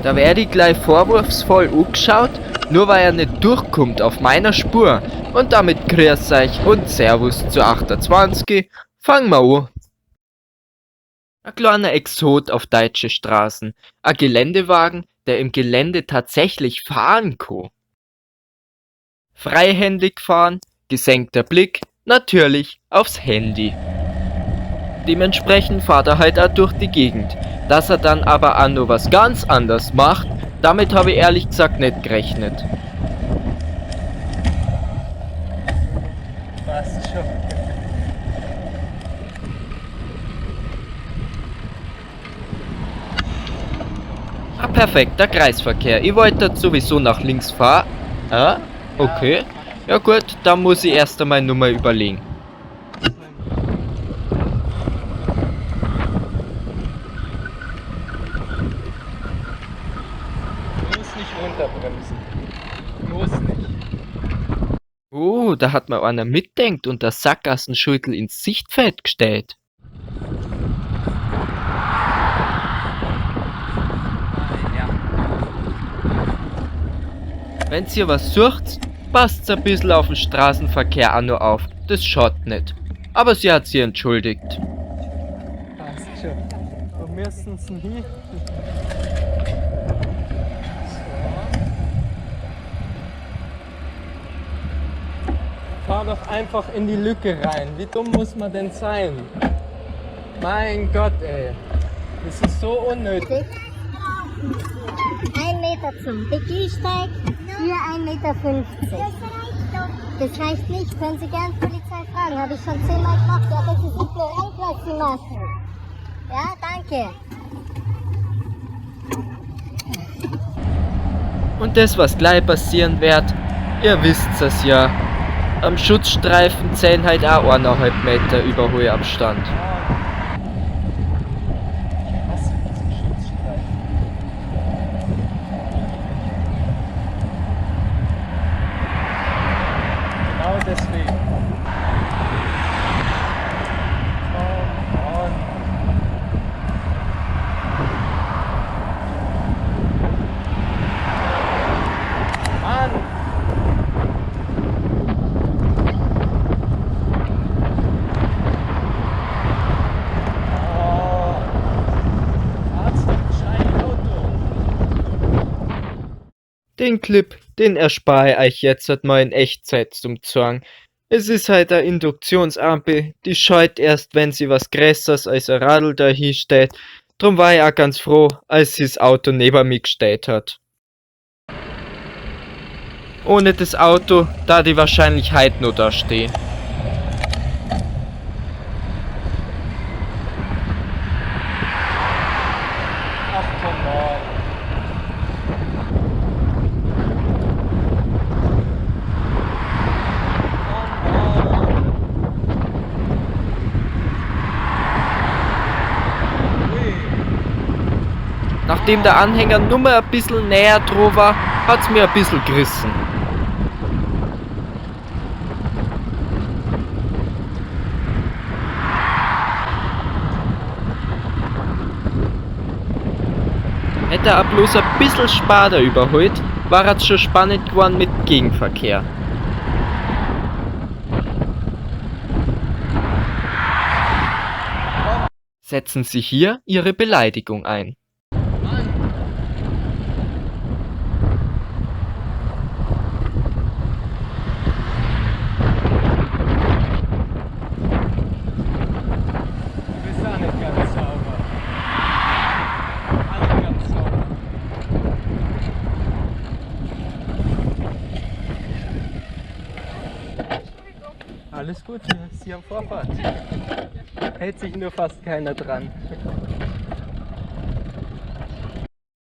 Da werde ich gleich vorwurfsvoll angeschaut, nur weil er nicht durchkommt auf meiner Spur. Und damit grüß euch und Servus zu 28. Fangen wir an. Ein kleiner Exot auf deutsche Straßen. Ein Geländewagen, der im Gelände tatsächlich fahren kann. Freihändig fahren, gesenkter Blick, natürlich aufs Handy. Dementsprechend fährt er halt auch durch die Gegend. Dass er dann aber auch noch was ganz anderes macht, damit habe ich ehrlich gesagt nicht gerechnet. Passt schon. Ein perfekter Kreisverkehr. Ich wollte sowieso nach links fahren. Ah, okay. Ja gut, dann muss ich erst einmal nur mal überlegen. Bloß nicht runterbremsen. Bloß nicht. Oh, da hat mir einer mitdenkt und das Sackgassenschüttel ins Sichtfeld gestellt. Ja. Wenn's ihr was sucht, passt's ein bisschen auf den Straßenverkehr auch noch auf. Das schaut nicht. Aber sie hat sich entschuldigt. Passt schon. Wo müssen sie hin? Fahr doch einfach in die Lücke rein. Wie dumm muss man denn sein? Mein Gott, ey. Das ist so unnötig. 1 Meter zum Bediensteig, hier 1,50 Meter. Das reicht nicht, können Sie gern Polizei fragen, habe ich schon 10-mal gemacht. Ja, das ist ignorant, was Sie machen. Ja, danke. Und das, was gleich passieren wird, ihr wisst es ja. Am Schutzstreifen zählen halt auch 1,5 Meter Überholabstand. Was ist ein Schutzstreifen? Genau deswegen. Come on. Mann! Oh. Fahrt's doch gescheit Auto. Den Clip, den erspare ich euch jetzt halt mal in Echtzeit zum Zorn. Es ist halt eine Induktionsampel, die scheut erst, wenn sie was Größeres als ein Radl dahin steht. Drum war ich auch ganz froh, als sie das Auto neben mich gestellt hat. Ohne das Auto, da die wahrscheinlich heute noch da stehen. Ach, come on. Nachdem der Anhänger nur mal ein bisschen näher dran war, hat's mir ein bisschen gerissen. Hätte er bloß ein bisschen später überholt, war es schon spannend geworden mit Gegenverkehr. Setzen Sie hier Ihre Beleidigung ein. Du bist auch nicht ganz sauber. Auch nicht ganz sauber. Alles gut, Sie haben Vorfahrt. Hält sich nur fast keiner dran.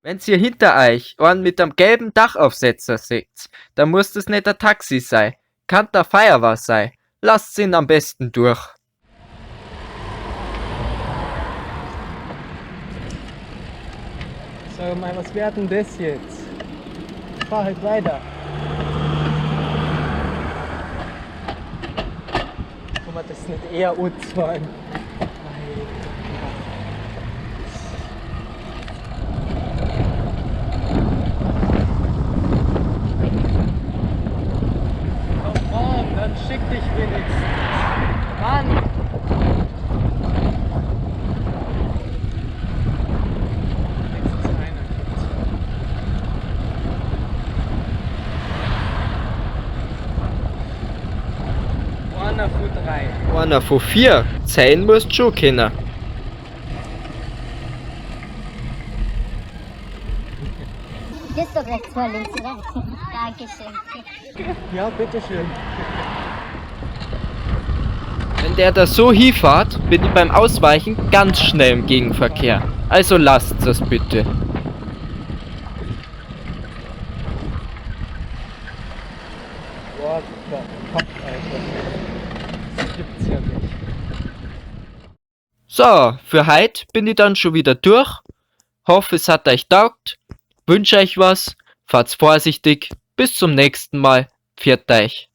Wenn's ihr hinter euch einen mit einem gelben Dachaufsetzer seht, dann muss das nicht ein Taxi sein, kann der Feuerwehr sein. Lasst ihn am besten durch. Sag mal, was wird denn das jetzt? Fahr halt weiter. Kann man das nicht eher anzahlen? Einer von 4. Zählen musst schon kennen. Gehst doch rechts vor, links, oder? Dankeschön. Ja, bitteschön. Wenn der da so hinfährt, bin ich beim Ausweichen ganz schnell im Gegenverkehr. Also lasst das bitte. Boah, der Kopf, Alter. Das gibt's ja nicht. So, für heute bin ich dann schon wieder durch. Hoffe, es hat euch taugt. Wünsche euch was. Fahrt's vorsichtig. Bis zum nächsten Mal. Pfiat euch.